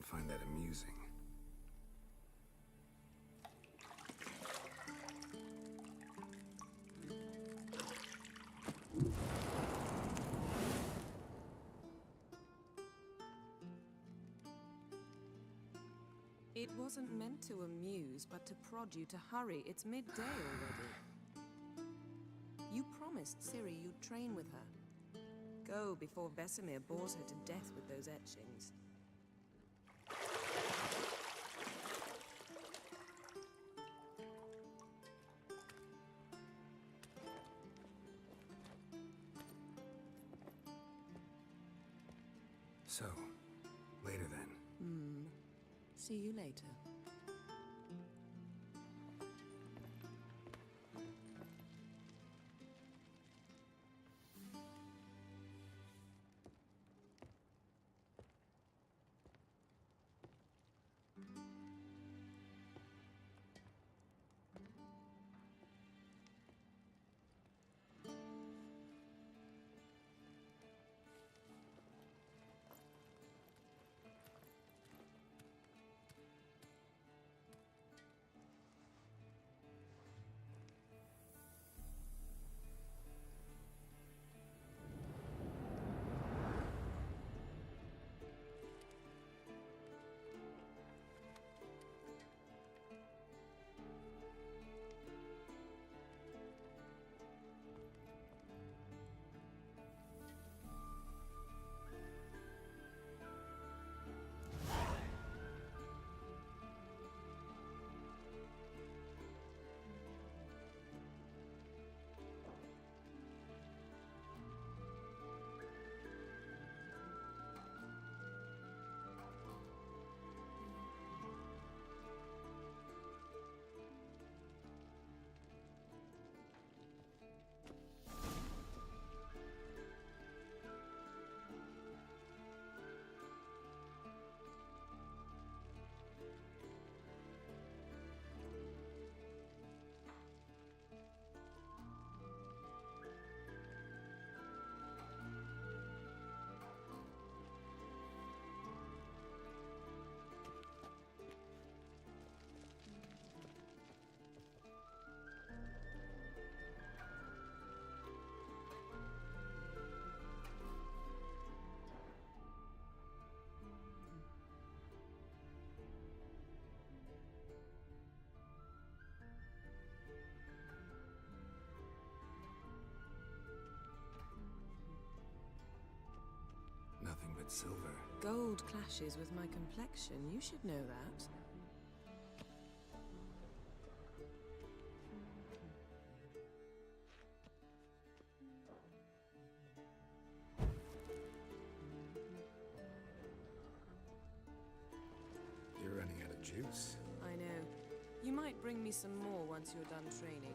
find that amusing. It wasn't meant to amuse, but to prod you to hurry. It's midday already. You promised Ciri you'd train with her. Go before Vesemir bores her to death with those etchings. So, later then. See you later. Nothing but silver. Gold clashes with my complexion. You should know that. You're running out of juice. I know. You might bring me some more once you're done training.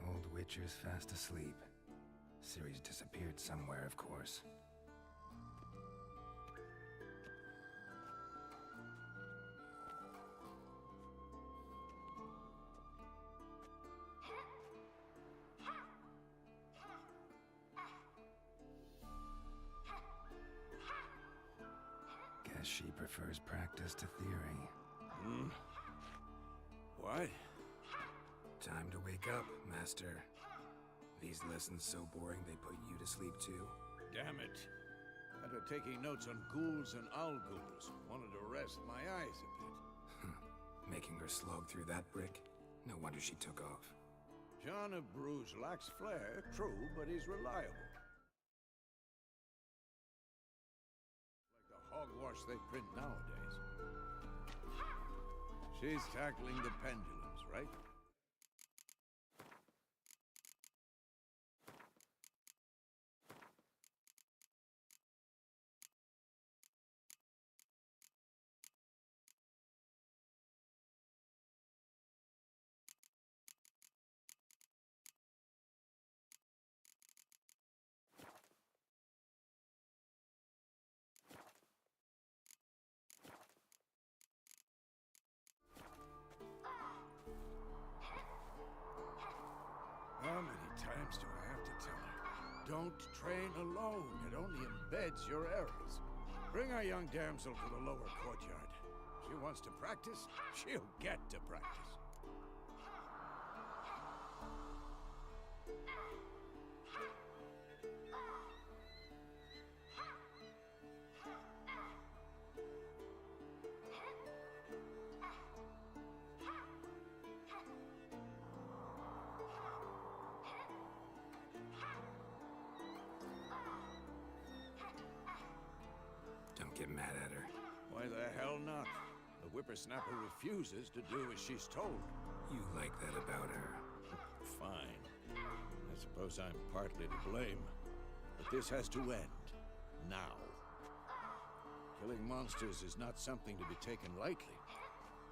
Old Witcher's fast asleep. Ciri's disappeared somewhere, of course. Guess she prefers practice to theory. What? Time to wake up, Master. These lessons so boring they put you to sleep too. Damn it. After taking notes on ghouls and owl ghouls, wanted to rest my eyes a bit. Making her slog through that brick? No wonder she took off. John of Bruges lacks flair, true, but he's reliable. Like the hogwash they print nowadays. She's tackling the pendulums, right? How many times do I have to tell her? Don't train alone. It only embeds your errors. Bring our young damsel to the lower courtyard. She wants to practice, she'll get to practice. Don't get mad at her. Why the hell not? The whippersnapper refuses to do as she's told. You like that about her. Fine. I suppose I'm partly to blame. But this has to end. Now. Killing monsters is not something to be taken lightly.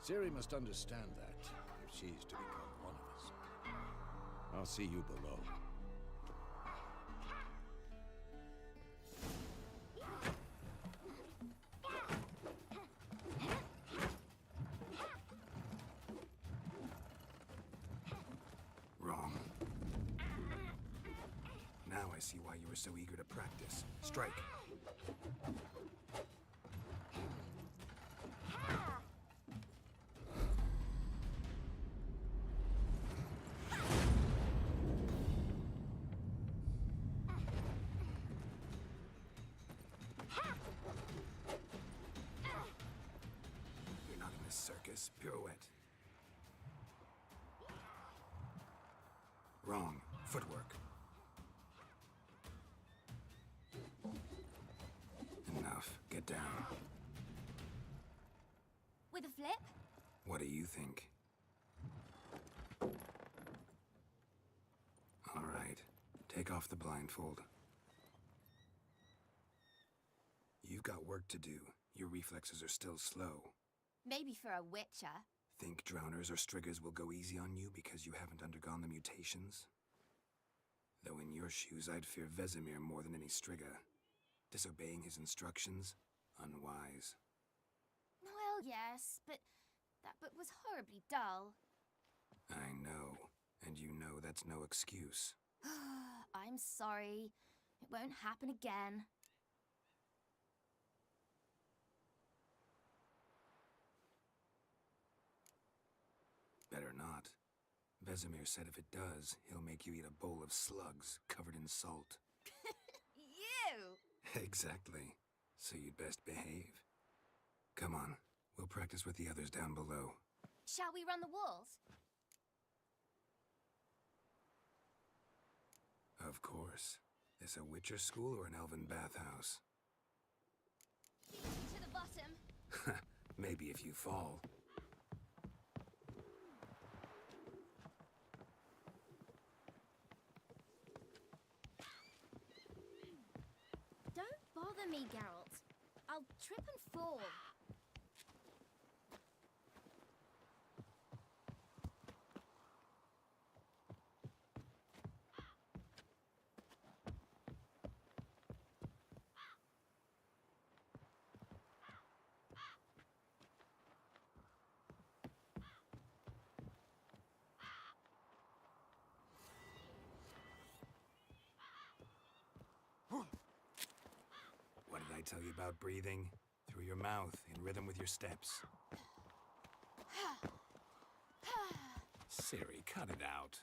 Ciri must understand that, if she's to become one of us. I'll see you below. Wrong. Now I see why you were so eager to practice. Strike. You're not in this circus. Pirouette. Wrong. Footwork. Enough. Get down. With a flip? What do you think? All right. Take off the blindfold. You've got work to do. Your reflexes are still slow. Maybe for a witcher. Think drowners or striggers will go easy on you because you haven't undergone the mutations? Though in your shoes, I'd fear Vesemir more than any strigger. Disobeying his instructions? Unwise. Well, yes, but that book was horribly dull. I know. And you know that's no excuse. I'm sorry. It won't happen again. Better not. Vesemir said if it does, he'll make you eat a bowl of slugs covered in salt. You! Exactly. So you'd best behave. Come on. We'll practice with the others down below. Shall we run the walls? Of course. This a Witcher school or an elven bathhouse? To the bottom. Maybe if you fall. Don't bother me, Geralt. I'll trip and fall. What did I tell you about breathing? Through your mouth, in rhythm with your steps. Ciri, cut it out.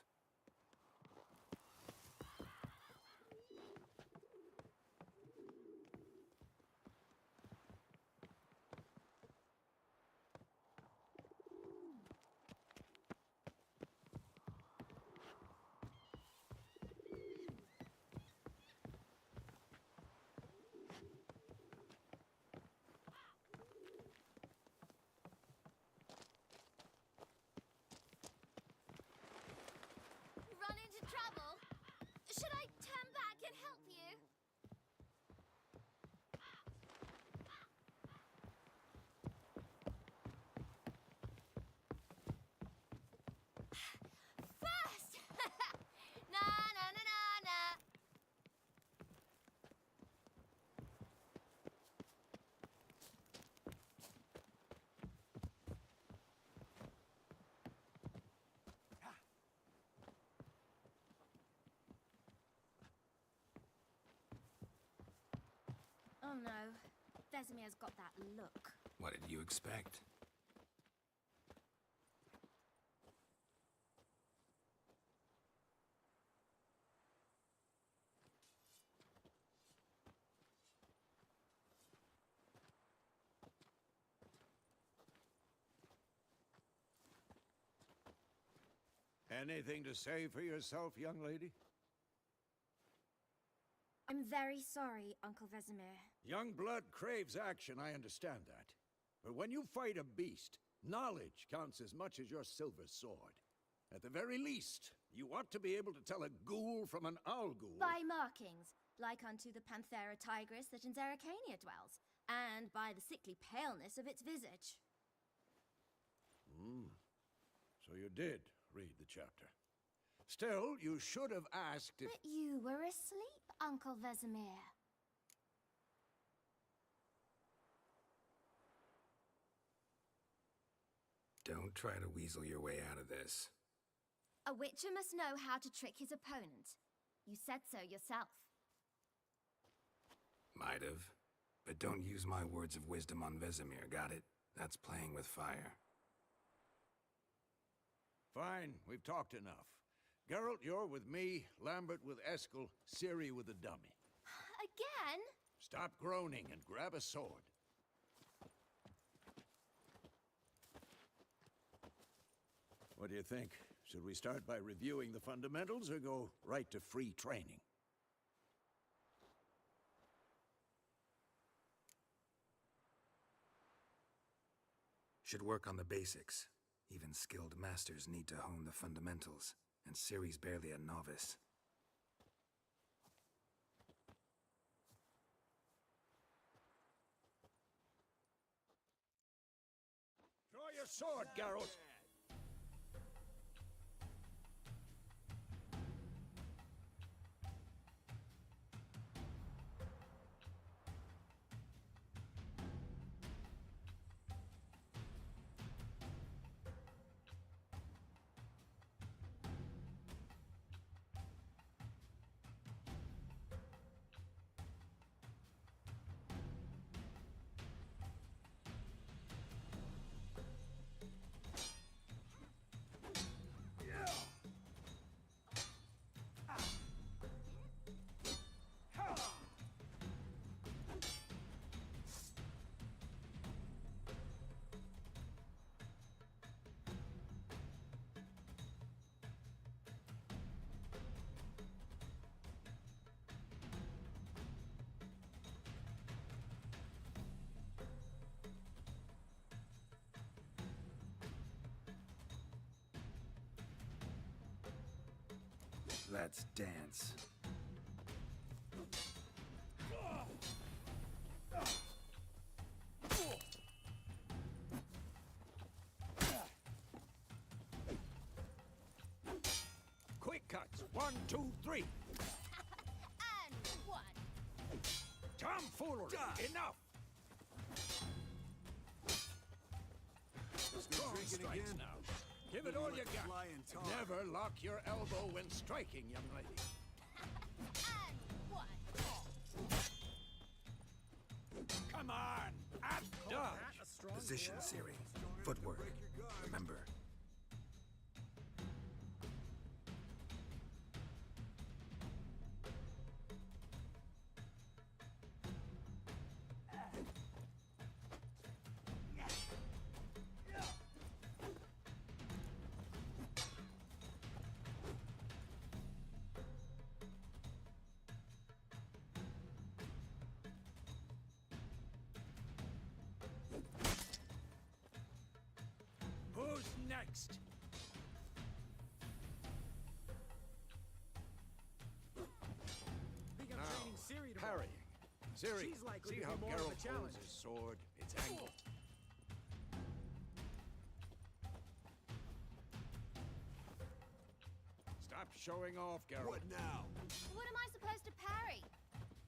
Oh no. Vesemir's got that look. What did you expect? Anything to say for yourself, young lady? I'm very sorry, Uncle Vesemir. Young blood craves action, I understand that. But when you fight a beast, knowledge counts as much as your silver sword. At the very least, you ought to be able to tell a ghoul from an owl ghoul. By markings, like unto the Panthera tigris that in Zerrikania dwells, and by the sickly paleness of its visage. So you did read the chapter. Still, you should have asked if... But you were asleep, Uncle Vesemir. Don't try to weasel your way out of this. A witcher must know how to trick his opponent. You said so yourself. Might have. But don't use my words of wisdom on Vesemir, got it? That's playing with fire. Fine, we've talked enough. Geralt, you're with me, Lambert with Eskel, Ciri with the dummy. Again? Stop groaning and grab a sword. What do you think? Should we start by reviewing the fundamentals or go right to free training? Should work on the basics. Even skilled masters need to hone the fundamentals, and Ciri's barely a novice. Draw your sword, Geralt! Let's dance. Quick cuts! 1, 2, 3! And one. Tomfoolery! Enough! Strong strikes now. Give it all you got. Never lock your elbow when striking, young lady. And one. Come on! At dodge! Position, Ciri. Footwork. Remember. Who's next? Think I'm Now, training Ciri tomorrow. parrying. Ciri, She's likely see to how be more of a Geralt holds challenge. his sword, its angle. Stop showing off, Geralt. What now? What am I supposed to parry?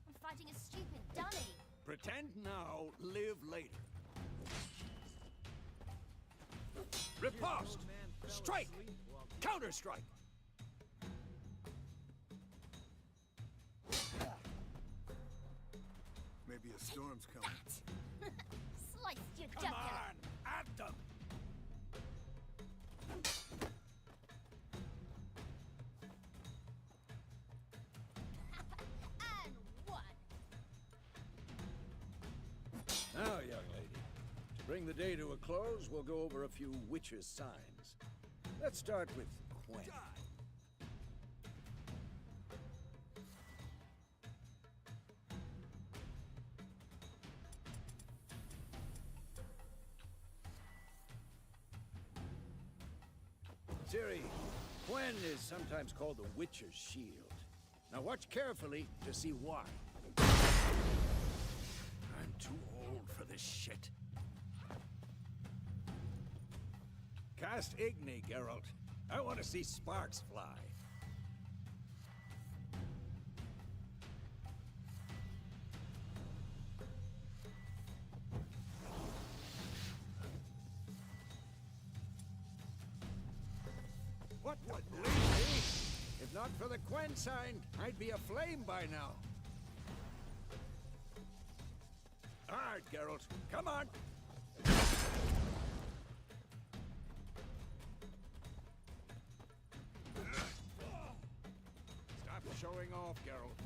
I'm fighting a stupid dummy. Pretend now, live later. Riposte! Old man fell Strike! asleep while- Counter-strike! Maybe a storm's coming. Sliced your Come jugular. on! At them! And one. Now, young lady, to bring the day to a close, we'll go over a few witches' signs. Let's start with Quen. Ciri, Quen is sometimes called the Witcher's Shield. Now watch carefully to see why. I'm too old for this shit. Cast Igni, Geralt. I want to see sparks fly. What the bleed me? If not for the Quen sign, I'd be aflame by now. All right, Geralt, come on. Stop showing off, Geralt.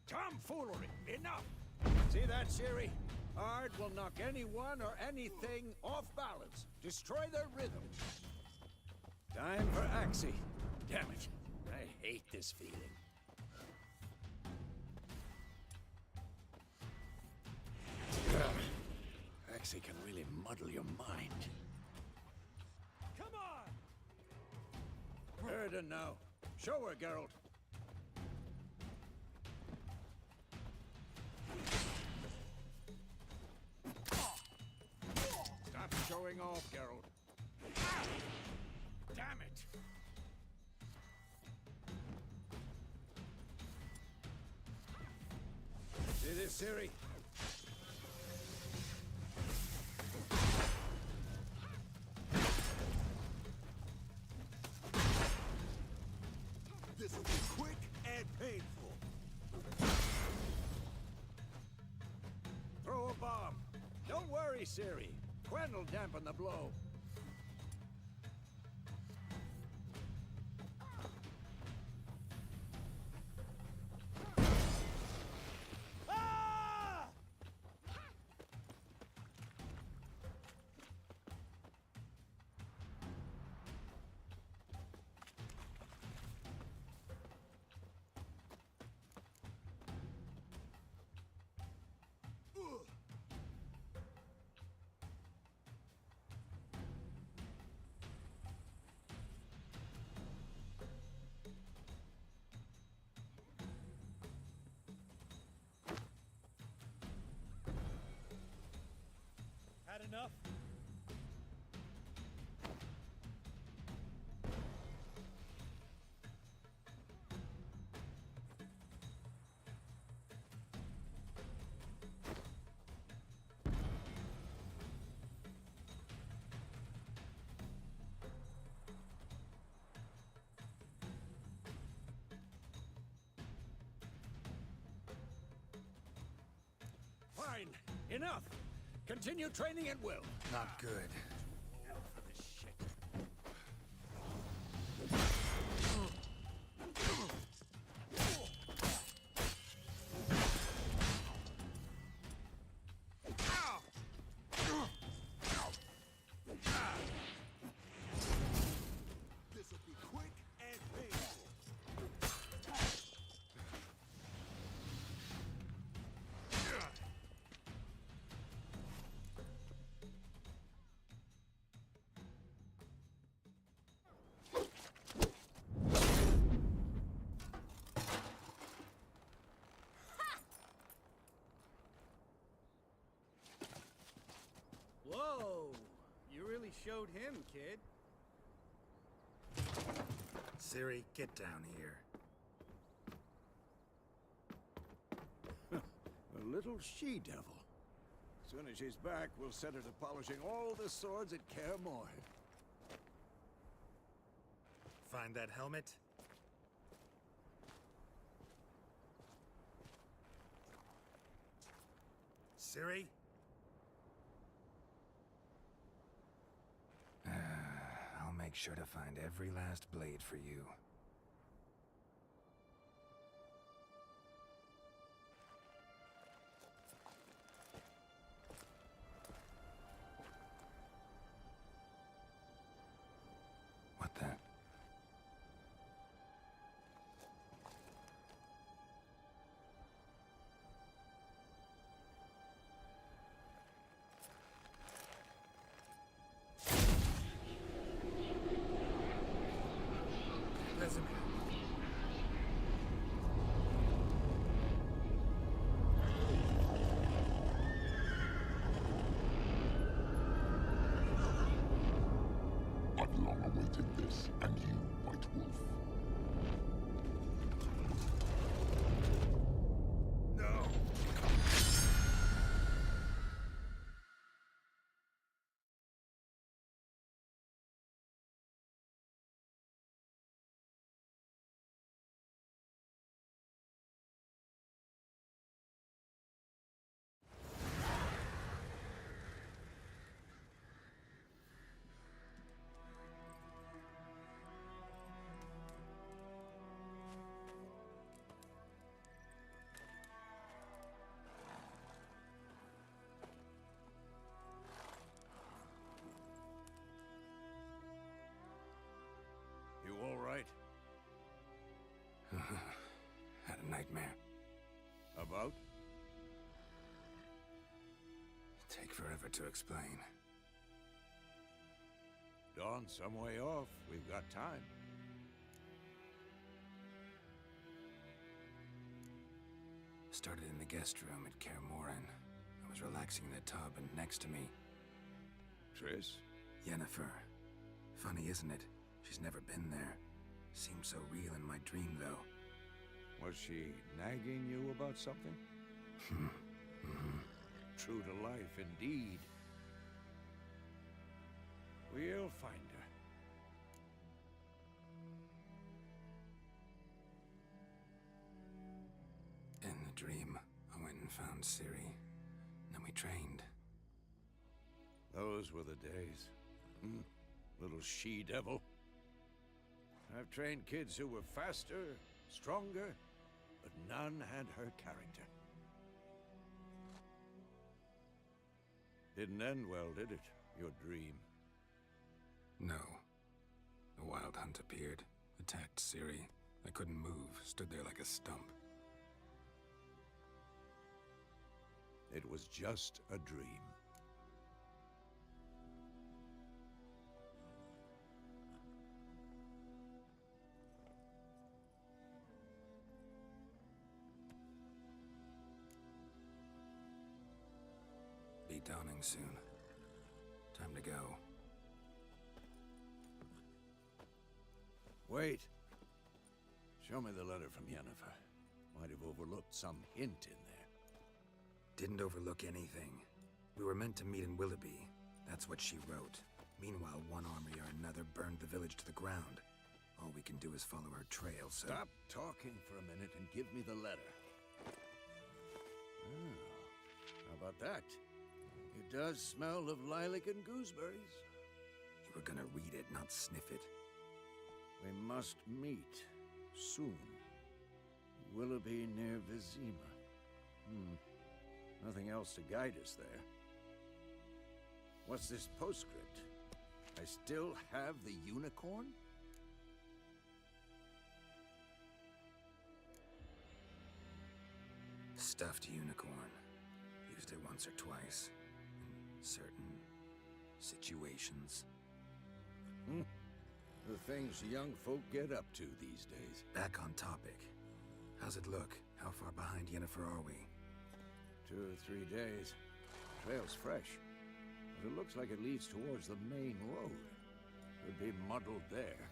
Tomfoolery! Enough! See that, Ciri? Ard will knock anyone or anything off balance. Destroy their rhythm. Time for Axie. Damn it. I hate this feeling. Axie can really muddle your mind. Come on! Erden now. Show her, Geralt. Stop showing off, Geralt. Ah! Damn it! See this, Ciri? This will be quick and painful. Throw a bomb. Don't worry, Ciri. Quen will dampen the blow. Ah! Had enough? Fine. Enough. Continue training at will. Not good. For this shit. This will be quick and painful. Whoa! You really showed him, kid. Ciri, get down here. A little she-devil. As soon as she's back, we'll set her to polishing all the swords at Kaer Morhen. Find that helmet? Ciri? I'll make sure to find every last blade for you. What the? Vesemir. I've long awaited this, and you, White Wolf. No! You all right? Had a nightmare. About? Take forever to explain. Dawn's some way off. We've got time. Started in the guest room at Kaer Morhen. I was relaxing in the tub, and next to me, Triss? Yennefer. Funny, isn't it? She's never been there. Seemed so real in my dream, though. Was she nagging you about something? True to life, indeed. We'll find her. In the dream, I went and found Ciri. Then we trained. Those were the days. Little she-devil. I've trained kids who were faster, stronger, but none had her character. Didn't end well, did it? Your dream? No. A wild hunt appeared, attacked Ciri. I couldn't move, stood there like a stump. It was just a dream. Be dawning soon. Time to go. Wait. Show me the letter from Yennefer. Might have overlooked some hint in there. Didn't overlook anything. We were meant to meet in Willoughby. That's what she wrote. Meanwhile, one army or another burned the village to the ground. All we can do is follow her trail, so... Stop talking for a minute and give me the letter. Oh, how about that? It does smell of lilac and gooseberries. You were gonna read it, not sniff it. We must meet soon. Willoughby near Vizima. Nothing else to guide us there. What's this postscript? I still have the unicorn? Stuffed unicorn. Used it once or twice. In certain situations. The things young folk get up to these days. Back on topic. How's it look? How far behind Yennefer are we? 2 or 3 days. Trail's fresh. But it looks like it leads towards the main road. Could be muddled there.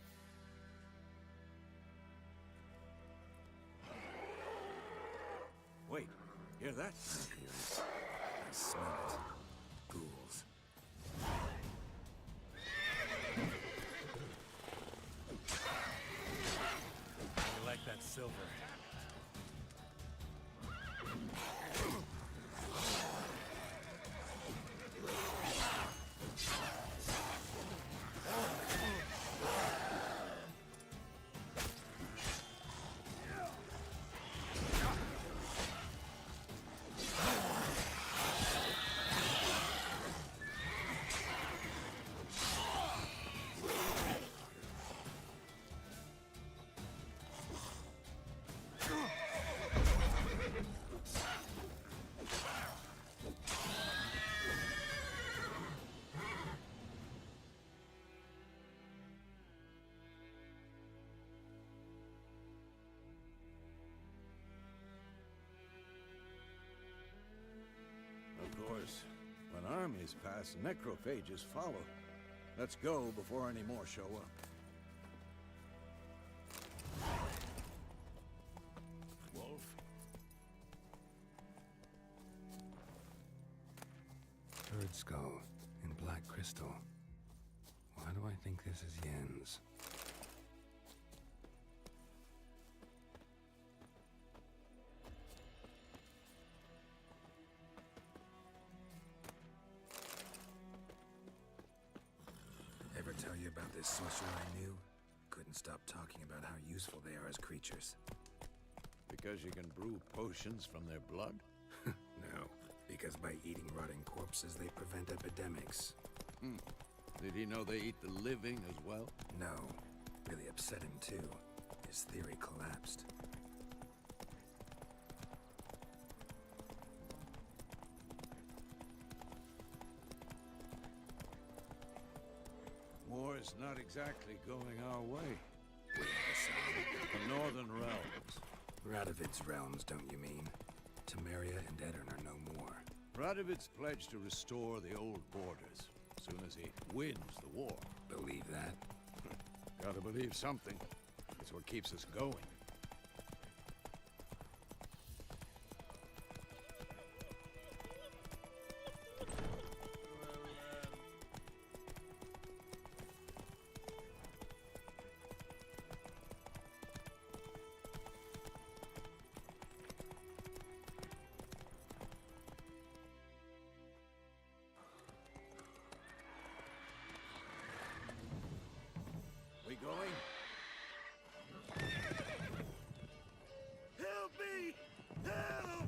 Wait, hear that? I hear it. I smell it. Ghouls. silver. Of course, when armies pass, necrophages follow. Let's go before any more show up. Wolf? Bird skull in black crystal. Why do I think this is Yen's? Ever tell you about this sorcerer I knew? Couldn't stop talking about how useful they are as creatures. Because you can brew potions from their blood? No, because by eating rotting corpses, they prevent epidemics. Did he know they eat the living as well? No, really upset him too. His theory collapsed. War's not exactly going our way. We have a sign. The Northern Realms. Radovid's realms, don't you mean? Temeria and Edirn are no more. Radovid's pledged to restore the old borders, as soon as he wins the war. Believe that? Gotta believe something. It's what keeps us going. We going? Help me! Help!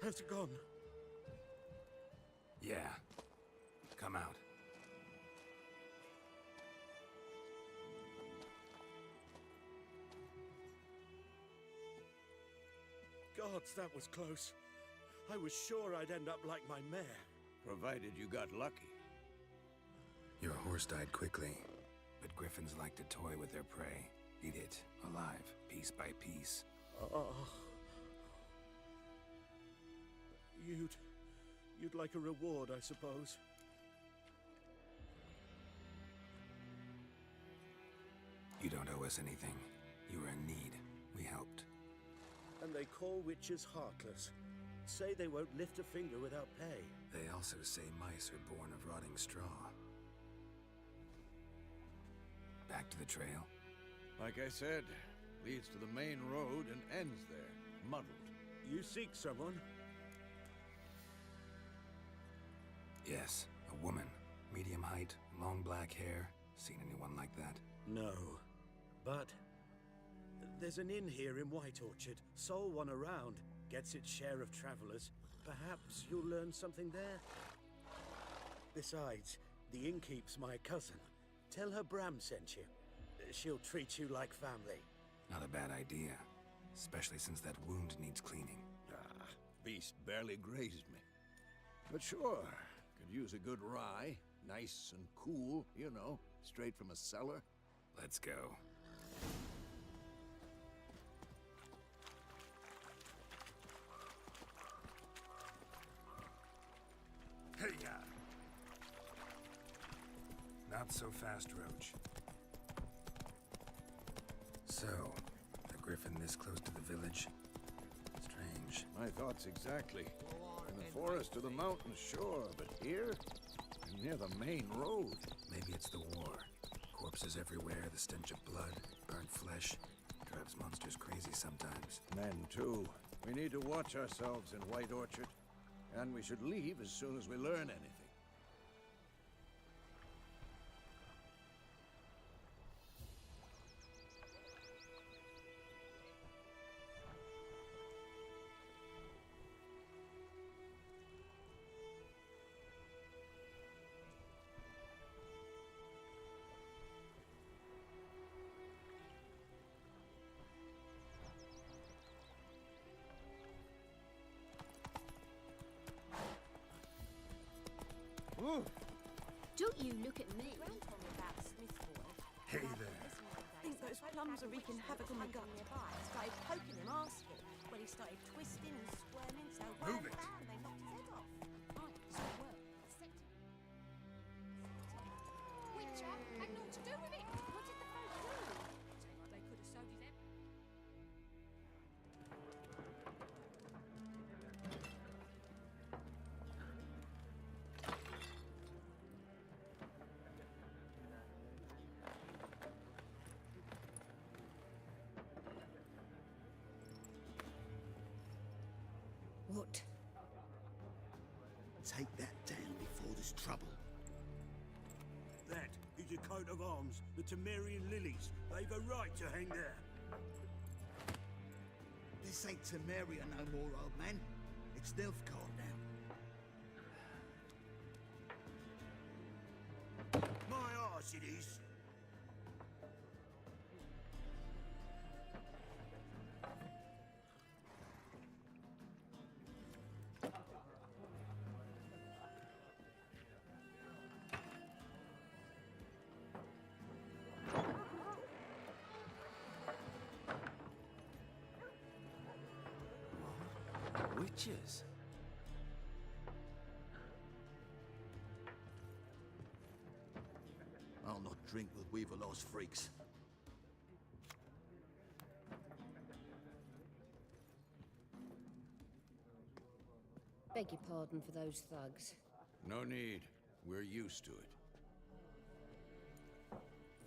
Has it gone? Yeah. Come out. Gods, that was close. I was sure I'd end up like my mare. Provided you got lucky. Your horse died quickly, but griffins like to toy with their prey. Eat it, alive, piece by piece. You'd like a reward, I suppose. You don't owe us anything. You were in need. We helped. And they call witches heartless. Say they won't lift a finger without pay. They also say mice are born of rotting straw. Back to the trail? Like I said, leads to the main road and ends there, muddled. You seek someone? Yes, a woman. Medium height, long black hair. Seen anyone like that? No. But there's an inn here in White Orchard. Sole one around. Gets its share of travelers. Perhaps you'll learn something there. Besides, The innkeep's my cousin. Tell her Bram sent you. She'll treat you like family. Not a bad idea. Especially since that wound needs cleaning. Ah, beast barely grazed me. But sure, could use a good rye. Nice and cool, you know, straight from a cellar. Let's go. Hey-ya! Not so fast, Roach. So, a griffin this close to the village? Strange. My thoughts exactly. In the forest or the mountains, sure, but here? Near the main road. Maybe it's the war. Corpses everywhere, the stench of blood, burnt flesh. Drives monsters crazy sometimes. Men, too. We need to watch ourselves in White Orchard. And we should leave as soon as we learn anything. Don't you look at me. Hey there. I think those plums are wreaking havoc on my gut. Started poking him, asking. Well, he started twisting and squirming, so Move it. bam, they knocked his head off. Witcher had naught to do with it. What did the folk do? They could have sewed his head. What? Take that down before there's trouble. That is a coat of arms, the Temerian lilies. They've a right to hang there. This ain't Temeria no more, old man. It's Nilfgaard now. My arse it is. Witches? I'll not drink with Weaverlaw's freaks. Beg your pardon for those thugs. No need. We're used to it.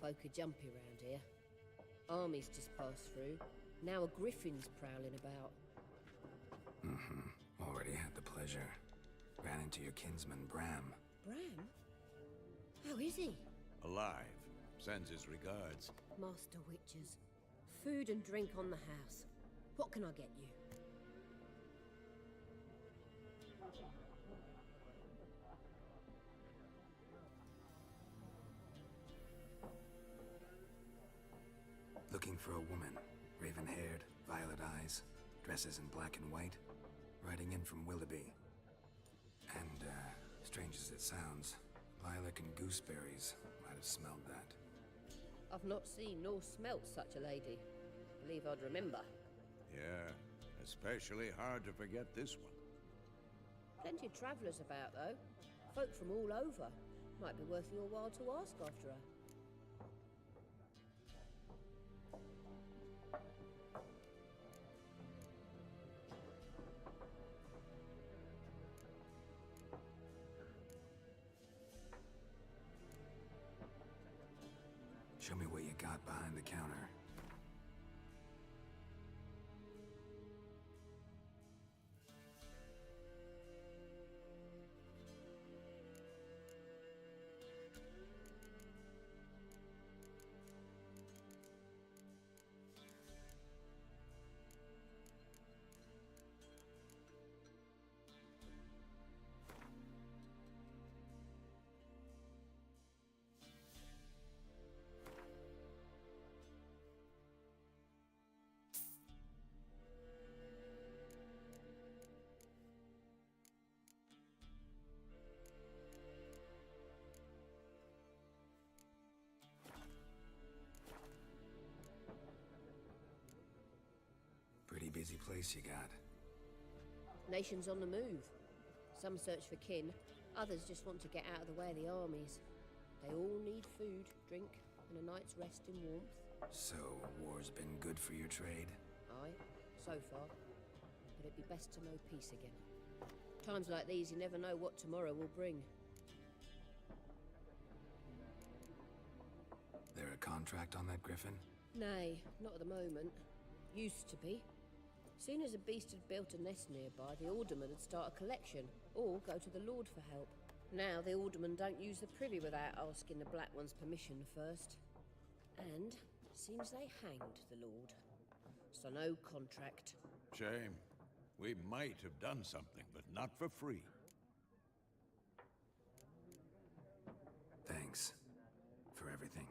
Folk are jumpy round here. Armies just passed through. Now a griffin's prowling about. Already had the pleasure. Ran into your kinsman, Bram. Bram? How is he? Alive. Sends his regards. Master Witches. Food and drink on the house. What can I get you? Looking for a woman. Raven-haired, violet eyes, dresses in black and white. Riding in from Willoughby. And, strange as it sounds, lilac and gooseberries might have smelled that. I've not seen nor smelt such a lady. Believe I'd remember. Yeah, especially hard to forget this one. Plenty of travellers about, though. Folk from all over. Might be worth your while to ask after her. Show me what you got behind the counter. Pretty busy place you got. Nations on the move. Some search for kin, others just want to get out of the way of the armies. They all need food, drink, and a night's rest in warmth. So, war's been good for your trade? Aye, so far. But it'd be best to know peace again. Times like these, you never know what tomorrow will bring. There a contract on that griffin? Nay, not at the moment. Used to be. Soon as a beast had built a nest nearby, the alderman would start a collection, or go to the Lord for help. Now the aldermen don't use the privy without asking the Black One's permission first. And seems they hanged the Lord. So no contract. Shame. We might have done something, but not for free. Thanks. For everything.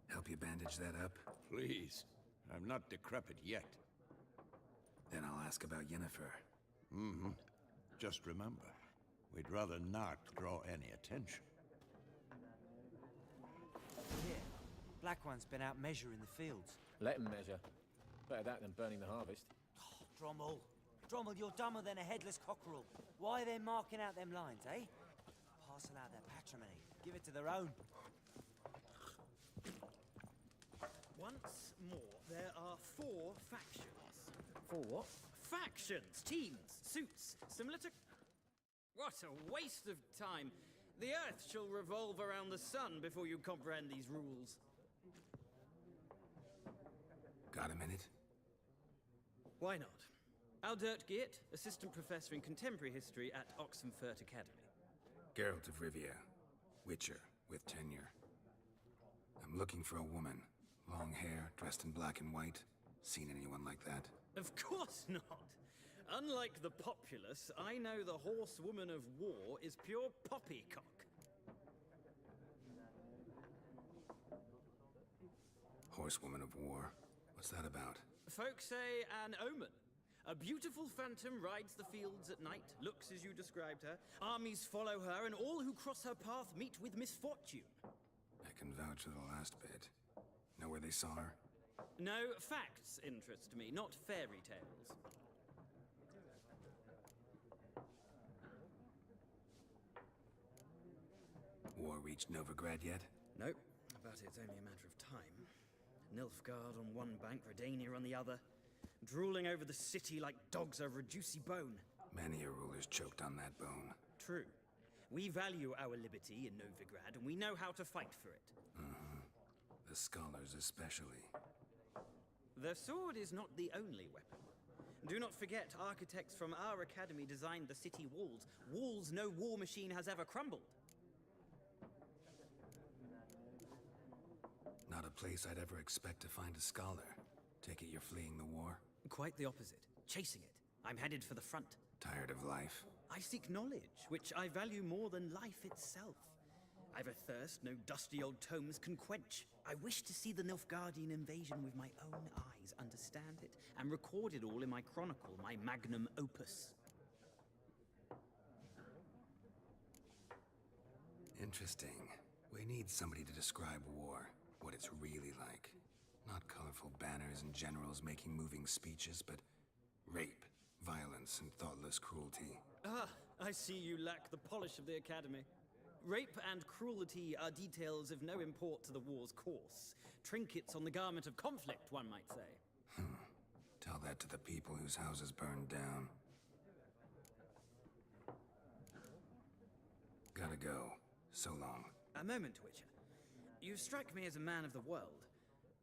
Help you bandage that up? Please. I'm not decrepit yet. Then I'll ask about Yennefer. Mm-hmm. Just remember, we'd rather not draw any attention. Here, Black One's been out measuring the fields. Let him measure. Better that than burning the harvest. Oh, Drommel. Drommel, you're dumber than a headless cockerel. Why are they marking out them lines, eh? Parcel out their patrimony. Give it to their own. Once more, there are 4 factions. 4 what? Factions, teams, suits, similar to... What a waste of time. The Earth shall revolve around the sun before you comprehend these rules. Got a minute? Why not? Aldert Geert, Assistant Professor in Contemporary History at Oxenfurt Academy. Geralt of Rivia. Witcher, with tenure. I'm looking for a woman. Long hair, dressed in black and white. Seen anyone like that? Of course not. Unlike the populace, I know the horsewoman of war is pure poppycock. Horsewoman of war? What's that about? Folk say an omen. A beautiful phantom rides the fields at night, looks as you described her. Armies follow her, and all who cross her path meet with misfortune. I can vouch for the last bit. Know where they saw her? No, facts interest me, not fairy tales. War reached Novigrad yet? Nope, but it's only a matter of time. Nilfgaard on one bank, Redania on the other. Drooling over the city like dogs over a juicy bone. Many a ruler's choked on that bone. True. We value our liberty in Novigrad, and we know how to fight for it. The scholars especially. The sword is not the only weapon. Do not forget, architects from our academy designed the city walls. Walls no war machine has ever crumbled. Not a place I'd ever expect to find a scholar. Take it you're fleeing the war? Quite the opposite. Chasing it. I'm headed for the front. Tired of life? I seek knowledge, which I value more than life itself. I've a thirst no dusty old tomes can quench. I wish to see the Nilfgaardian invasion with my own eyes, understand it, and record it all in my chronicle, my magnum opus. Interesting. We need somebody to describe war, what it's really like. Not colorful banners and generals making moving speeches, but rape, violence, and thoughtless cruelty. Ah, I see you lack the polish of the academy. Rape and cruelty are details of no import to the war's course. Trinkets on the garment of conflict, one might say. Tell that to the people whose houses burned down. Gotta go. So long. A moment, Witcher. You strike me as a man of the world.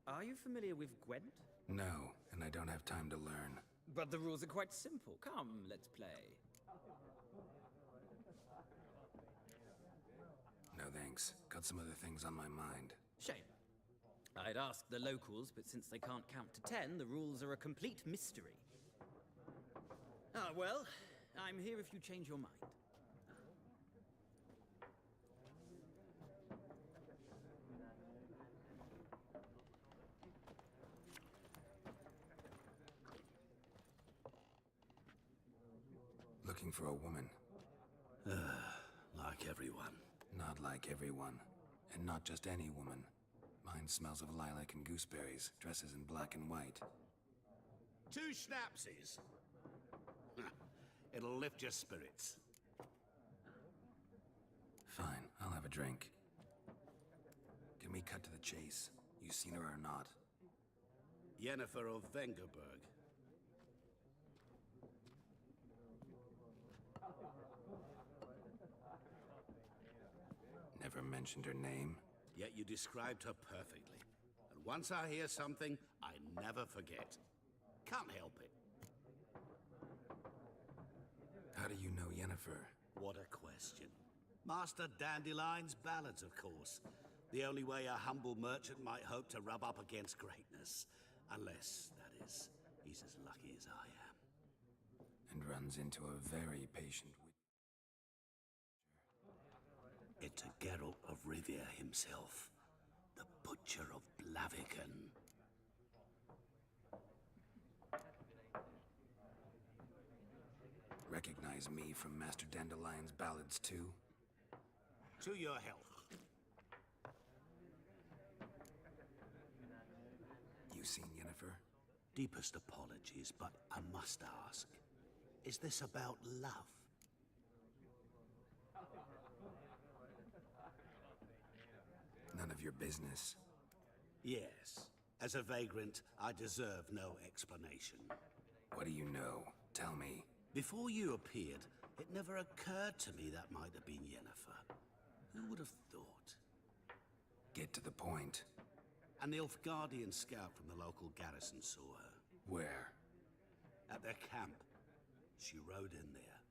Are you familiar with Gwent? No, and I don't have time to learn. But the rules are quite simple. Come, let's play. No thanks. Got some other things on my mind. Shame. I'd ask the locals, but since they can't count to 10, the rules are a complete mystery. Ah, well, I'm here if you change your mind. looking for a woman. Like everyone. Not like everyone. And not just any woman. Mine smells of lilac and gooseberries, dresses in black and white. 2 schnapsies. It'll lift your spirits. Fine, I'll have a drink. Can we cut to the chase? You seen her or not? Yennefer of Vengerberg. Never mentioned her name. Yet you described her perfectly. And once I hear something, I never forget. Can't help it. How do you know Yennefer? What a question. Master Dandelion's ballads, of course. The only way a humble merchant might hope to rub up against greatness. Unless, that is, he's as lucky as I am. And runs into a very patient It's a Geralt of Rivia himself. The Butcher of Blaviken. Recognize me from Master Dandelion's ballads too? To your health. You seen Yennefer? Deepest apologies, but I must ask. Is this about love? None of your business. Yes. As a vagrant, I deserve no explanation. What do you know? Tell me. Before you appeared, it never occurred to me that might have been Yennefer. Who would have thought? Get to the point. An Nilfgaardian scout from the local garrison saw her. Where? At their camp. She rode in there.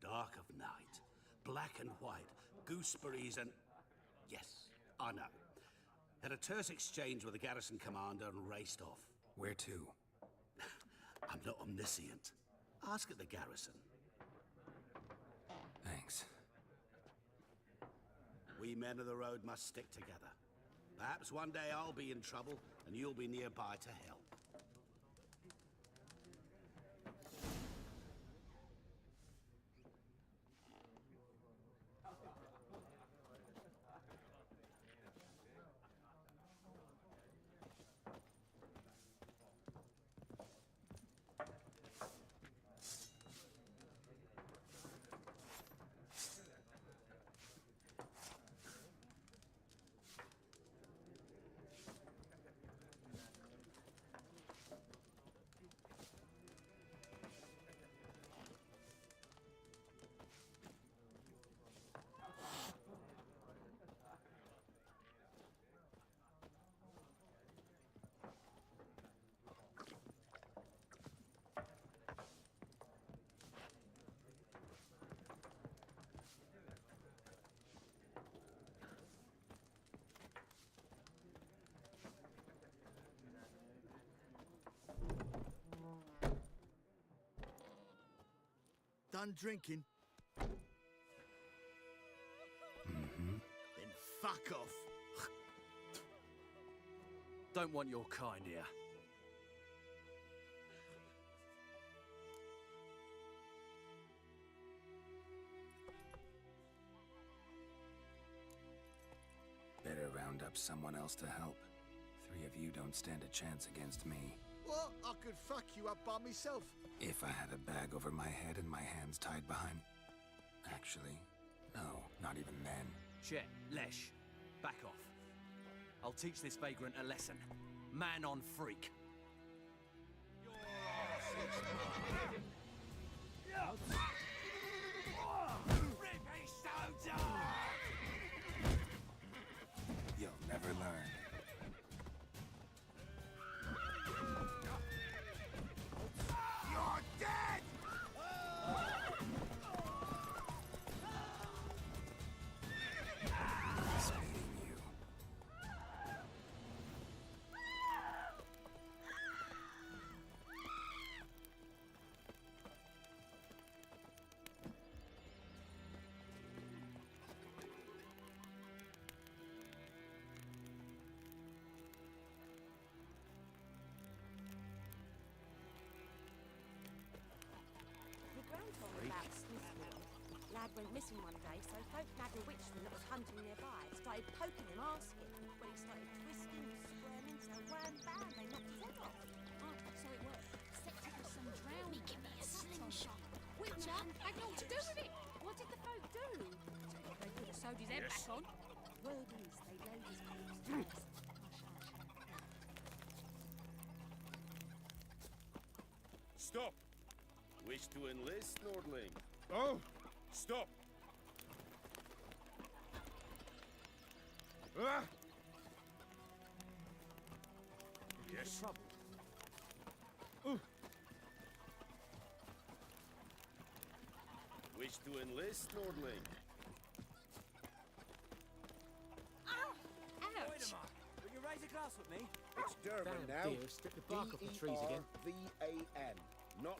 Dark of night. Black and white. Gooseberries and... Yes, I know. Had a terse exchange with the garrison commander and raced off. Where to? I'm not omniscient. Ask at the garrison. Thanks. We men of the road must stick together. Perhaps one day I'll be in trouble and you'll be nearby to help. Done drinking? Mm-hmm. Then fuck off. Don't want your kind here. Better round up someone else to help. 3 of you don't stand a chance against me. What? I could fuck you up by myself. If I had a bag over my head and my hands tied behind... Actually, no, not even then. Chet, Lesh, back off. I'll teach this vagrant a lesson. Man on freak. You'll never learn. You're dead! It's meeting you. lad went missing one day, so folk nagged a witchman that was hunting nearby. Started poking him, asking. When he started twisting and squirming, so wham bam, they knocked his head off. Oh, so it worked. Except it was some drowning. Give me a slingshot. Witcher had naught to do with it. What did the folk do? They could have sewed his head back on. Word is, they laid his corpse to rest. Stop! Wish to enlist, Nordling? Oh! Stop! Ah! Yes. Trouble. Wish to enlist, Nordling? Wait a minute. Will you raise a glass with me? It's Durban Damn now. deer, strip the bark off the trees again. D-E-R-V-A-N, not